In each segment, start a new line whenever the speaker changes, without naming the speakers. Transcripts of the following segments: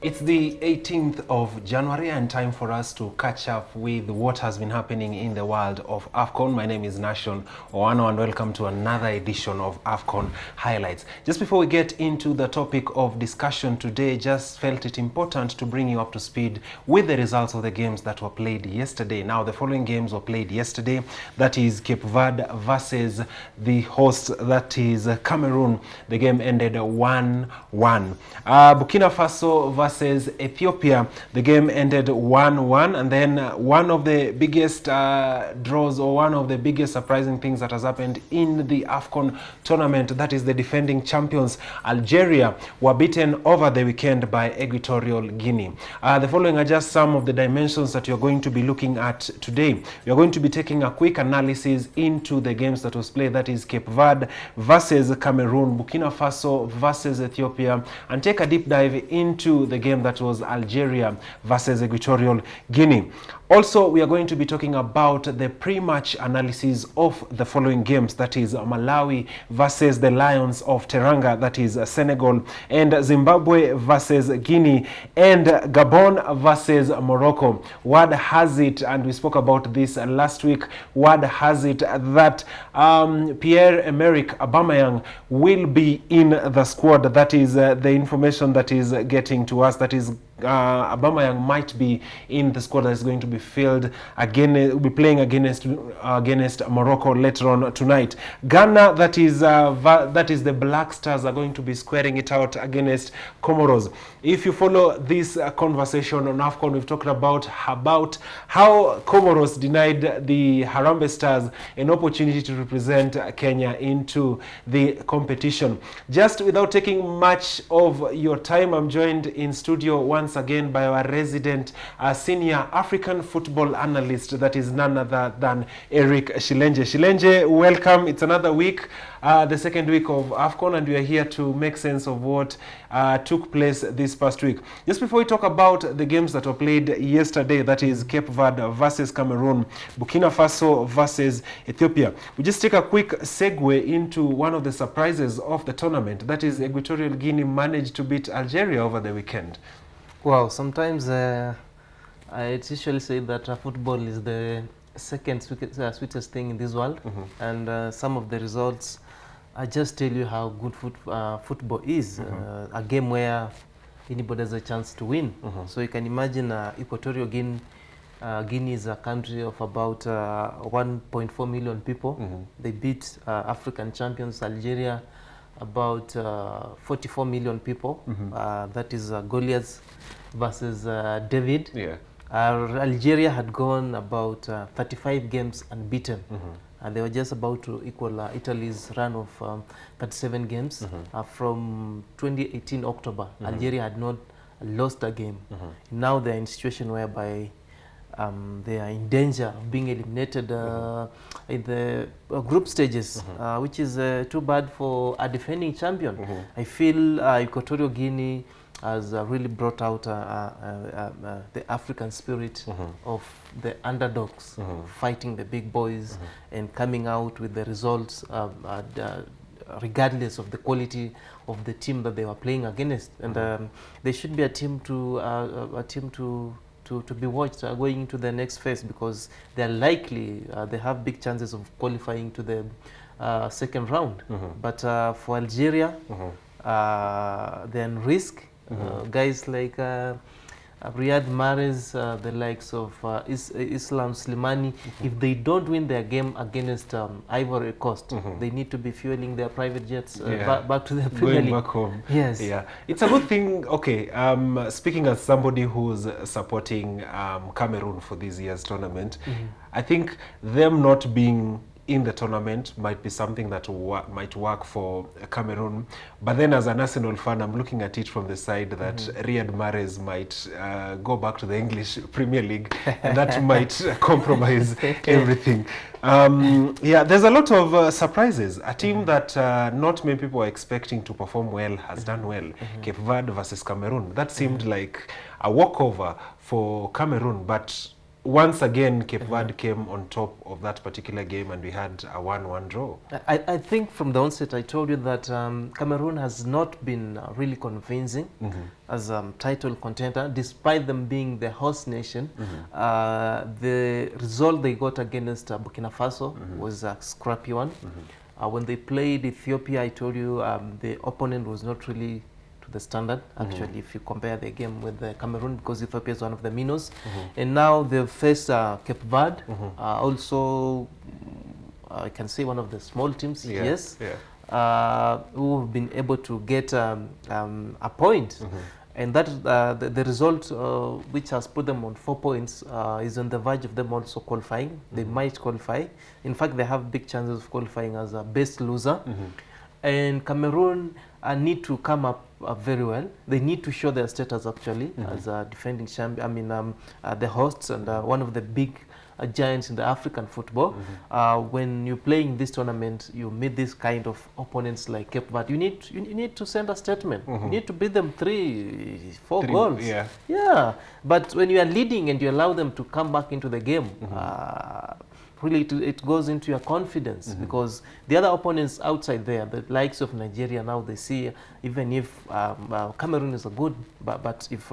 It's the 18th of January and time for us to catch up with what has been happening in the world of AFCON. My name is Nation Oano and welcome to another edition of AFCON Highlights. Just before we get into the topic of discussion today, just felt it important to bring you up to speed with the results of the games that were played yesterday. Now, the following games were played yesterday. That is Cape Verde versus the host, that is Cameroon. The game ended 1-1. Burkina Faso versus Ethiopia. The game ended 1-1, and then one of the biggest draws, or one of the biggest surprising things that has happened in the AFCON tournament, that is the defending champions Algeria were beaten over the weekend by Equatorial Guinea. The following are just some of the dimensions that you're going to be looking at today. We are going to be taking a quick analysis into the games that was played, that is Cape Verde versus Cameroon, Burkina Faso versus Ethiopia, and take a deep dive into the game that was Algeria versus Equatorial Guinea. Also, we are going to be talking about the pre-match analysis of the following games, that is Malawi versus the Lions of Teranga, that is Senegal, and Zimbabwe versus Guinea, and Gabon versus Morocco. Word has it, and we spoke about this last week, word has it that Pierre-Emerick Aubameyang will be in the squad. That is the information that is getting to us, that is Aubameyang might be in the squad that is going to be filled again. Will be playing against Morocco later on tonight. Ghana, that is the Black Stars, are going to be squaring it out against Comoros. If you follow this conversation on AFCON, we've talked about how Comoros denied the Harambee Stars an opportunity to represent Kenya into the competition. Just without taking much of your time, I'm joined in studio once again by our resident senior African football analyst, that is none other than Eric Shilenge. Shilenge, welcome. It's another week, the second week of AFCON, and we are here to make sense of what took place this past week. Just before we talk about the games that were played yesterday, that is Cape Verde versus Cameroon, Burkina Faso versus Ethiopia, we just take a quick segue into one of the surprises of the tournament, that is Equatorial Guinea managed to beat Algeria over the weekend.
Well, sometimes it's usually said that football is the second sweetest thing in this world, and some of the results just tell you how good football is. A game where anybody has a chance to win. So you can imagine Equatorial Guinea. Guinea is a country of about 1.4 million people. They beat African champions Algeria, about 44 million people. That is Goliath versus David.
Yeah.
Algeria had gone about 35 games unbeaten, and they were just about to equal Italy's run of 37 games. From 2018 October, Algeria had not lost a game. Now they're in a situation whereby they are in danger of being eliminated in the group stages, which is too bad for a defending champion. I feel Equatorial Guinea has really brought out the African spirit of the underdogs fighting the big boys and coming out with the results regardless of the quality of the team that they were playing against. And they should be a team to be watched going into the next phase, because they're likely, they have big chances of qualifying to the second round. But for Algeria, then risk. Guys like Riyad Mahrez, the likes of Islam Slimani, if they don't win their game against Ivory Coast, they need to be fueling their private jets back to their Premier League.
Going back home.
Yes.
Yeah. It's a good thing. Okay. Speaking as somebody who's supporting Cameroon for this year's tournament, I think them not being in the tournament might be something that might work for Cameroon. But then as an Arsenal fan, I'm looking at it from the side that Riyad Mahrez might go back to the English Premier League, and that might compromise everything. Yeah, there's a lot of surprises. A team that not many people are expecting to perform well has done well. Cape Verde versus Cameroon. That seemed like a walkover for Cameroon, but once again, Cape Verde came on top of that particular game, and we had a 1-1 draw.
I think from the onset I told you that Cameroon has not been really convincing as a title contender, despite them being the host nation. The result they got against Burkina Faso was a scrappy one. When they played Ethiopia, I told you the opponent was not really to the standard, actually, if you compare the game with the Cameroon, because Ethiopia is one of the minnows. And now they've faced Cape Verde, also, I can say one of the small teams, yes, who have been able to get a point. And that the result, which has put them on 4 points, is on the verge of them also qualifying. They might qualify. In fact, they have big chances of qualifying as a best loser. And Cameroon need to come up very well. They need to show their status, actually, as a defending champion. I mean, the hosts and one of the big giants in the African football. When you're playing this tournament, you meet this kind of opponents like Cape Verde. You need to send a statement. You need to beat them 3-4 goals. Yeah. But when you are leading and you allow them to come back into the game, really it goes into your confidence, because the other opponents outside there, the likes of Nigeria, now they see, even if Cameroon is a good, but if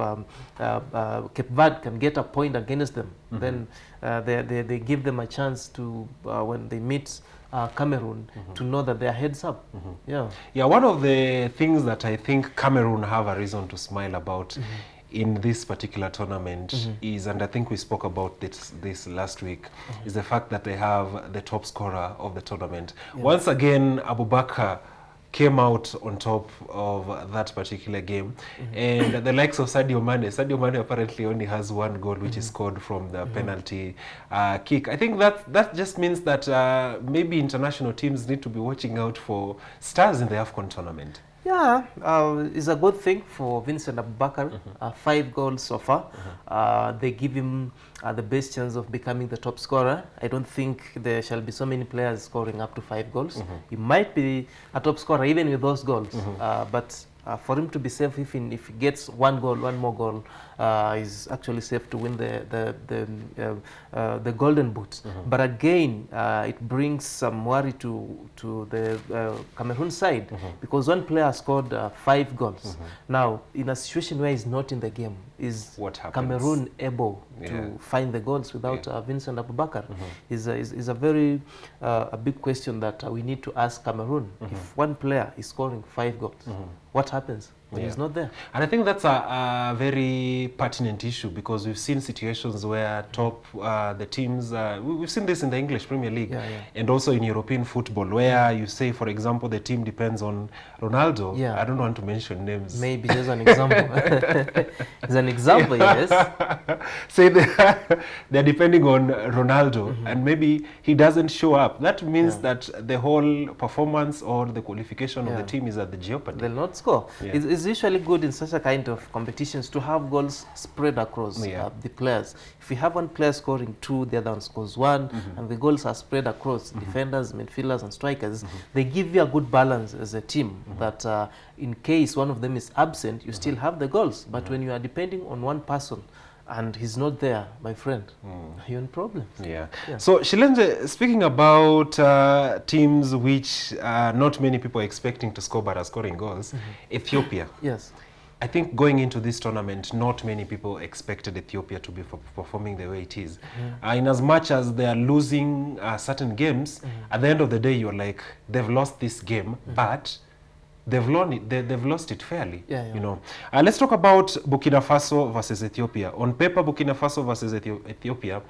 Cape Verde can get a point against them, then they give them a chance to, when they meet Cameroon, to know that they're heads up.
Yeah, one of the things that I think Cameroon have a reason to smile about in this particular tournament is, and I think we spoke about this last week, is the fact that they have the top scorer of the tournament. Once again, Abubakar came out on top of that particular game, and the likes of Sadio Mane apparently only has 1 goal, which is scored from the penalty kick. I think that just means that maybe international teams need to be watching out for stars in the AFCON tournament.
Yeah, it's a good thing for Vincent Abubakar. 5 goals so far. They give him the best chance of becoming the top scorer. I don't think there shall be so many players scoring up to 5 goals. He might be a top scorer even with those goals, but for him to be safe, if he gets 1 goal, 1 more goal, is actually safe to win the Golden Boot. But again, it brings some worry to the Cameroon side, because one player scored 5 goals. Now, in a situation where he's not in the game, is Cameroon able to find the goals without Vincent Abubakar? Is a very a big question that we need to ask Cameroon. If one player is scoring 5 goals, what happens when he's not there?
And I think that's a very pertinent issue, because we've seen situations where the teams, we've seen this in the English Premier League and also in European football, where you say, for example, the team depends on Ronaldo. I don't want to mention names.
Maybe there's an example. There's an example, yes.
Say they're depending on Ronaldo, and maybe he doesn't show up. That means that the whole performance or the qualification of the team is at the jeopardy.
They'll not score. It's usually good in such a kind of competitions to have goals spread across the players. If you have one player scoring 2, the other one scores 1, and the goals are spread across defenders, midfielders, and strikers, they give you a good balance as a team, that in case one of them is absent, you still have the goals. But when you are depending on one person and he's not there, my friend, you're in problems.
So, Shilenje, speaking about teams which not many people are expecting to score but are scoring goals, Ethiopia.
Yes.
I think going into this tournament, not many people expected Ethiopia to be performing the way it is. In as much as they are losing certain games, at the end of the day, you're like, they've lost this game, but they've lost it fairly. You know. Let's talk about Burkina Faso versus Ethiopia. On paper, Burkina Faso versus Ethiopia,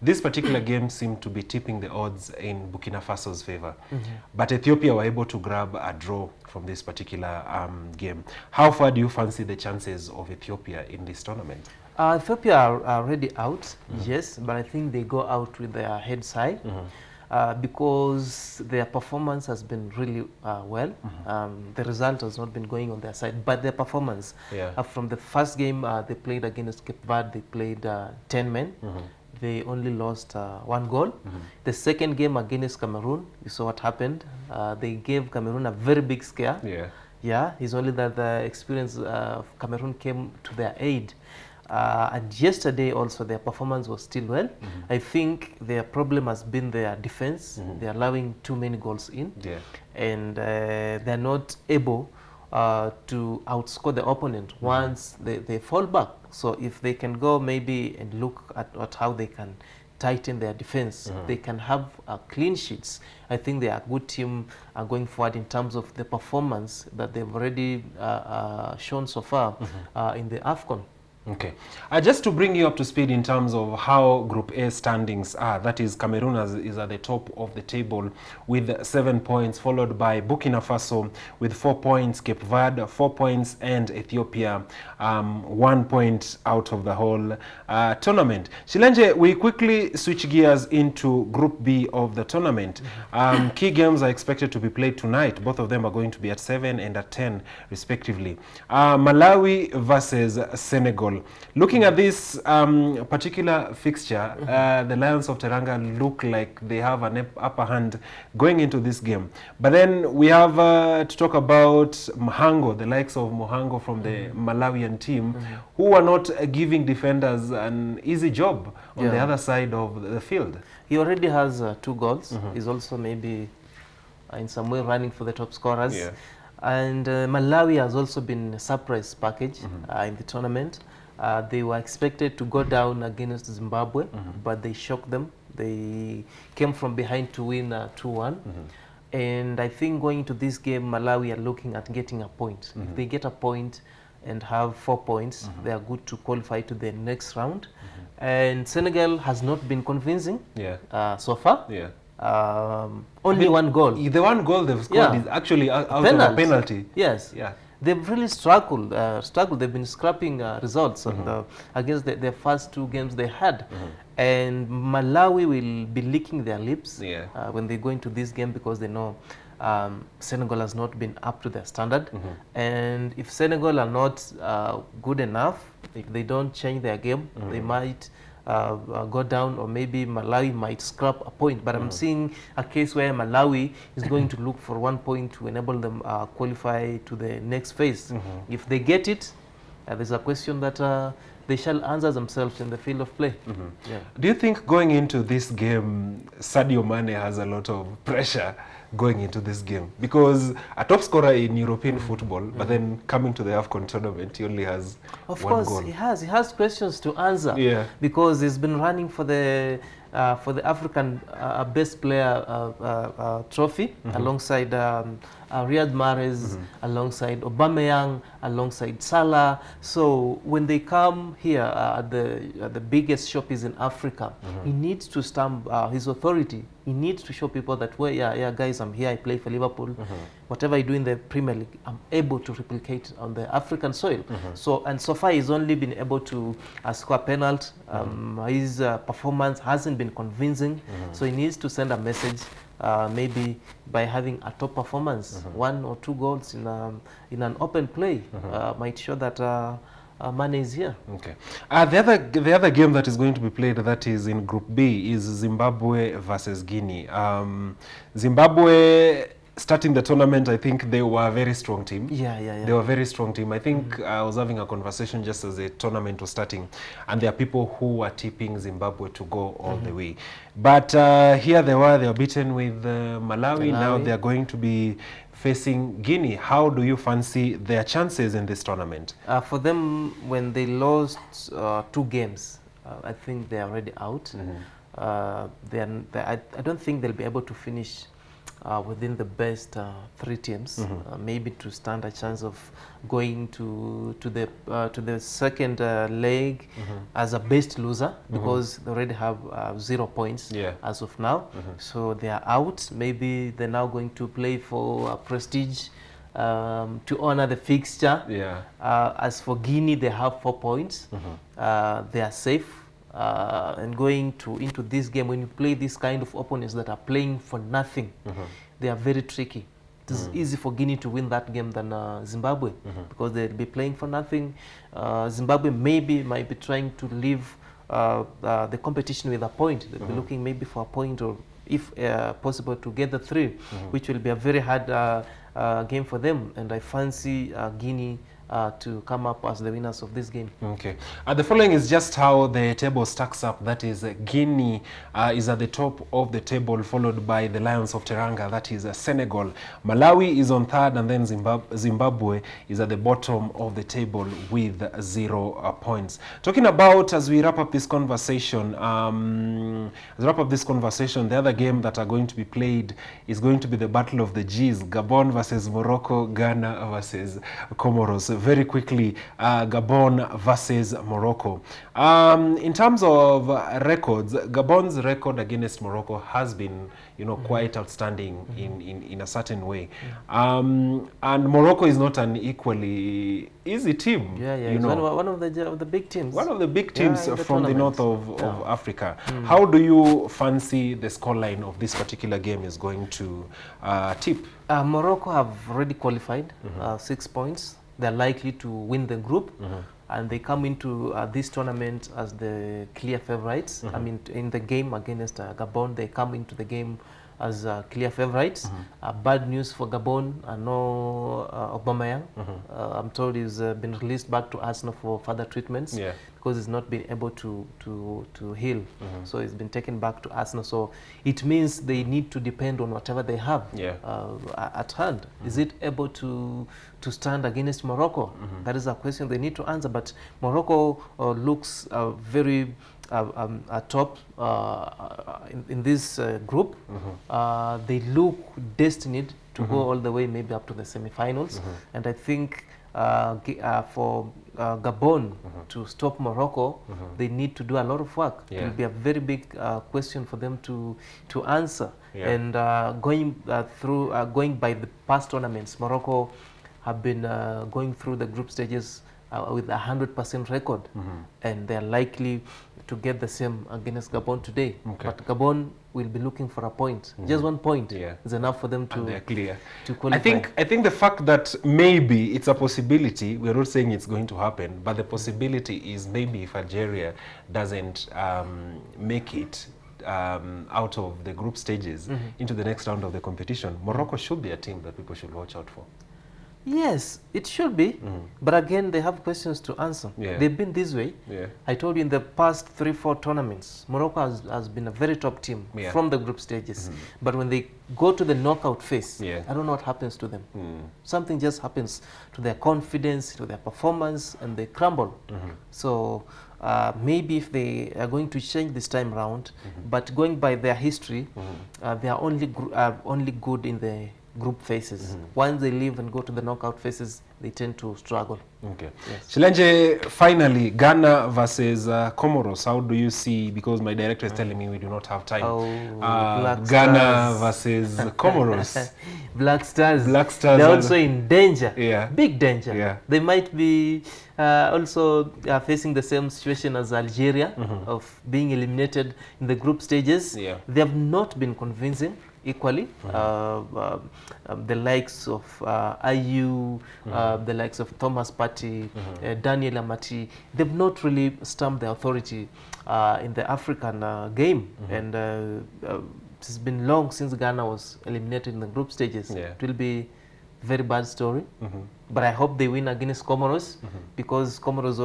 this particular game seemed to be tipping the odds in Burkina Faso's favor. But Ethiopia were able to grab a draw from this particular game. How far do you fancy the chances of Ethiopia in this tournament?
Ethiopia are already out, yes, but I think they go out with their heads high. Because their performance has been really well. The result has not been going on their side, but their performance, from the first game they played against Cape Verde, they played 10 men. They only lost 1 goal. The second game against Cameroon, you saw what happened. They gave Cameroon a very big scare. It's only that the experience of Cameroon came to their aid. And yesterday also their performance was still well. I think their problem has been their defense. They're allowing too many goals in.
Yeah.
And they're not able to outscore the opponent once they fall back. So if they can go maybe and look at how they can tighten their defense, they can have clean sheets. I think they are a good team going forward in terms of the performance that they've already shown so far in the AFCON.
Okay. Just to bring you up to speed in terms of how Group A standings are, that is Cameroon is at the top of the table with 7 points, followed by Burkina Faso with 4 points, Cape Verde 4 points, and Ethiopia 1 point out of the whole tournament. Shilenje, we quickly switch gears into Group B of the tournament. Key games are expected to be played tonight. Both of them are going to be at 7 and at 10 respectively. Malawi versus Senegal. Looking at this particular fixture, the Lions of Teranga look like they have an upper hand going into this game. But then we have to talk about Mohango, the likes of Mohango from the Malawian team, who are not giving defenders an easy job on the other side of the field.
He already has 2 goals. He's also maybe in some way running for the top scorers.
Yeah.
And Malawi has also been a surprise package in the tournament. They were expected to go down against Zimbabwe, but they shocked them. They came from behind to win 2-1. And I think going into this game, Malawi are looking at getting a point. If they get a point and have 4 points, they are good to qualify to the next round. And Senegal has not been convincing so far. Only 1 goal.
The 1 goal they've scored is actually out of a penalty.
Yes.
Yeah.
They've really struggled. They've been scrapping results against their first 2 games they had. And Malawi will be licking their lips when they go into this game, because they know Senegal has not been up to their standard. And if Senegal are not good enough, if they don't change their game, they might go down, or maybe Malawi might scrap a point. But I'm seeing a case where Malawi is going to look for 1 point to enable them qualify to the next phase. If they get it, there's a question that they shall answer themselves in the field of play.
Do you think going into this game, Sadio Mane has a lot of pressure going into this game? Because a top scorer in European football, but then coming to the AFCON tournament, he only has
of
1
course,
goal.
he has questions to answer. Because he's been running for the African Best Player Trophy alongside Riyad Mahrez, alongside Aubameyang, alongside Salah. So when they come here at the biggest shop is in Africa, he needs to stamp his authority. He needs to show people that, well, yeah, guys, I'm here, I play for Liverpool. Whatever I do in the Premier League, I'm able to replicate on the African soil. So far, he's only been able to score a penalty. His performance hasn't been convincing. So he needs to send a message, maybe by having a top performance, 1 or 2 goals in an open play, might show that Mane is here.
Okay. The other game that is going to be played, that is in Group B, is Zimbabwe versus Guinea. Zimbabwe, starting the tournament, I think they were a very strong team. They were a very strong team. I think I was having a conversation just as the tournament was starting, and there are people who were tipping Zimbabwe to go all the way. But here they were beaten with Malawi. Now they are going to be facing Guinea. How do you fancy their chances in this tournament?
For them, when they lost 2 games, I think they're already out. I don't think they'll be able to finish within the best 3 teams, maybe to stand a chance of going to the second leg as a best loser, because they already have 0 points as of now. So they are out. Maybe they're now going to play for prestige, to honor the fixture. As for Guinea, they have 4 points. They are safe. And going into this game, when you play this kind of opponents that are playing for nothing, they are very tricky. It is easy for Guinea to win that game than Zimbabwe, because they'll be playing for nothing. Zimbabwe might be trying to leave the competition with a point. They'll be looking maybe for a point, or if possible to get the 3, which will be a very hard game for them. And I fancy Guinea to come up as the winners of this game.
Okay. The following is just how the table stacks up. That is Guinea is at the top of the table, followed by the Lions of Teranga, that is Senegal. Malawi is on third, and then Zimbabwe is at the bottom of the table with 0 points. Talking about, as we wrap up this conversation, the other game that are going to be played is going to be the Battle of the G's, Gabon versus Morocco, Ghana versus Comoros. Very quickly, Gabon versus Morocco. In terms of records, Gabon's record against Morocco has been, quite outstanding in a certain way. And Morocco is not an equally easy team.
It's one of the big teams.
One of the big teams from the north of Africa.
Mm.
How do you fancy the scoreline of this particular game is going to tip?
Morocco have already qualified, 6 points. They're likely to win the group, and they come into this tournament as the clear favorites. I mean, in the game against Gabon, they come into the game as clear favorites. Bad news for Gabon, no Aubameyang. I'm told he's been released back to Arsenal for further treatments. Because he's not been able to heal. So he's been taken back to Arsenal. So it means they need to depend on whatever they have at hand. Is it able to stand against Morocco? That is a question they need to answer. But Morocco looks very top in this group. They look destined to go all the way, maybe up to the semi-finals. And I think for Gabon to stop Morocco, they need to do a lot of work. It will be a very big question for them to answer. And going by the past tournaments, Morocco have been going through the group stages with 100% record, and they are likely to get the same against Gabon today. But Gabon will be looking for a point. Just 1 point is enough for them to qualify.
I think the fact that maybe it's a possibility, we're not saying it's going to happen, but the possibility is maybe if Algeria doesn't make it out of the group stages into the next round of the competition, Morocco should be a team that people should watch out for.
Yes, it should be, but again, they have questions to answer. They've been this way. I told you in the past 3-4 tournaments, Morocco has been a very top team from the group stages. But when they go to the knockout phase, I don't know what happens to them. Something just happens to their confidence, to their performance, and they crumble. So maybe if they are going to change this time around, but going by their history, they are only good in the group phases. Once they leave and go to the knockout phases, they tend to struggle.
Shilanje, finally, Ghana versus Comoros. How do you see, because my director is telling me we do not have time, Ghana versus Comoros.
Black Stars. They're also in danger, big danger. They might be also facing the same situation as Algeria of being eliminated in the group stages. They have not been convincing equally. The likes of IU, the likes of Thomas Partey, Daniel Amati, they've not really stamped the authority in the African game. And it's been long since Ghana was eliminated in the group stages. It will be a very bad story. But I hope they win against Comoros, because Comoros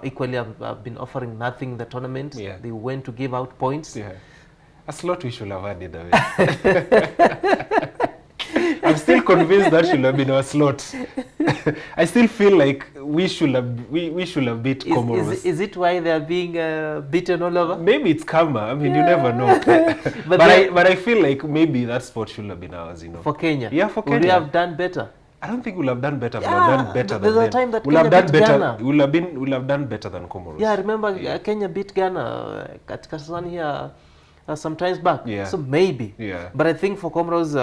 equally have been offering nothing in the tournament. They went to give out points.
A slot we should have had it away. I'm still convinced that should have been our slot. I still feel like we should have beat Comoros.
Is it why they are being beaten all over?
Maybe it's karma. I mean, you never know. but I feel like maybe that spot should have been ours.
For Kenya.
For Kenya.
Would we have done better?
I don't think we'll have done better. We'll have done better
than
them.
Time that
we'll
Kenya
have done
beat
better.
Ghana.
We'll have done better than Comoros.
I remember Kenya beat Ghana at Kasarani here some times back. So maybe. But I think for Comoros,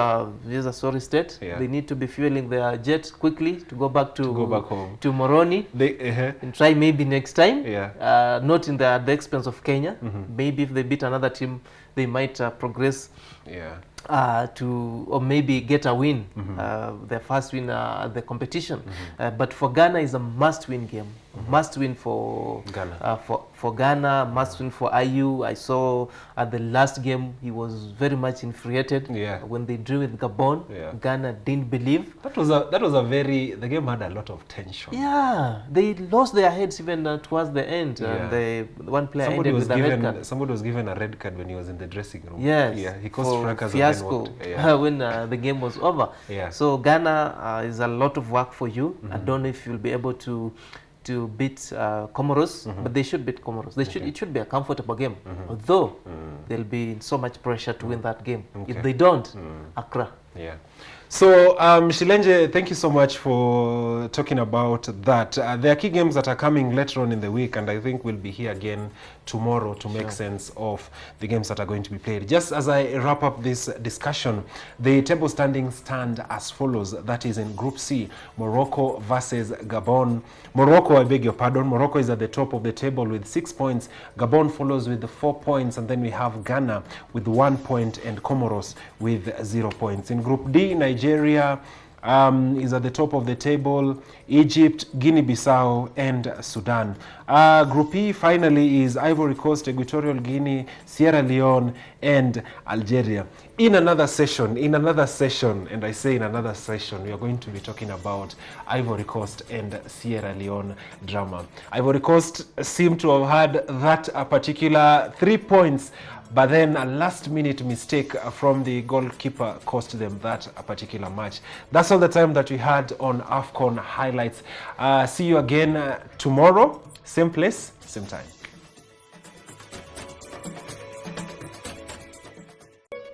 here's a sorry state. They need to be fueling their jet quickly to go back home to Moroni and try maybe next time. Not at the expense of Kenya. Maybe if they beat another team they might progress
Yeah.
to or maybe get a win, their first win at the competition. But for Ghana is a must-win game, must-win for
Ghana.
For Ghana, must-win for IU. I saw at the last game he was very much infuriated when they drew with Gabon. Ghana didn't believe.
That was a very, the game had a lot of tension.
Yeah, they lost their heads even towards the end. The one player ended with a red card.
Somebody was given a red card when he was in the dressing room.
Yes.
Yeah, he caused fracas
fiasco when the game was over. So Ghana is a lot of work for you. I don't know if you'll be able to beat Comoros, but they should beat Comoros. It should be a comfortable game, although there'll be so much pressure to win that game. If they don't, Accra.
Yeah. So, Shilenje, thank you so much for talking about that. There are key games that are coming later on in the week, and I think we'll be here again tomorrow to make sense of the games that are going to be played. Just as I wrap up this discussion, the table standings stand as follows. That is in Group C, Morocco versus Gabon. Morocco, I beg your pardon, Morocco is at the top of the table with 6 points. Gabon follows with 4 points, and then we have Ghana with 1 point and Comoros with 0 points. In Group D, Nigeria is at the top of the table, Egypt, Guinea-Bissau, and Sudan. Group E finally is Ivory Coast, Equatorial Guinea, Sierra Leone, and Algeria. In another session, and I say in another session, we are going to be talking about Ivory Coast and Sierra Leone drama. Ivory Coast seem to have had that particular 3 points, but then a last-minute mistake from the goalkeeper cost them that particular match. That's all the time that we had on AFCON highlights. See you again tomorrow, same place, same time.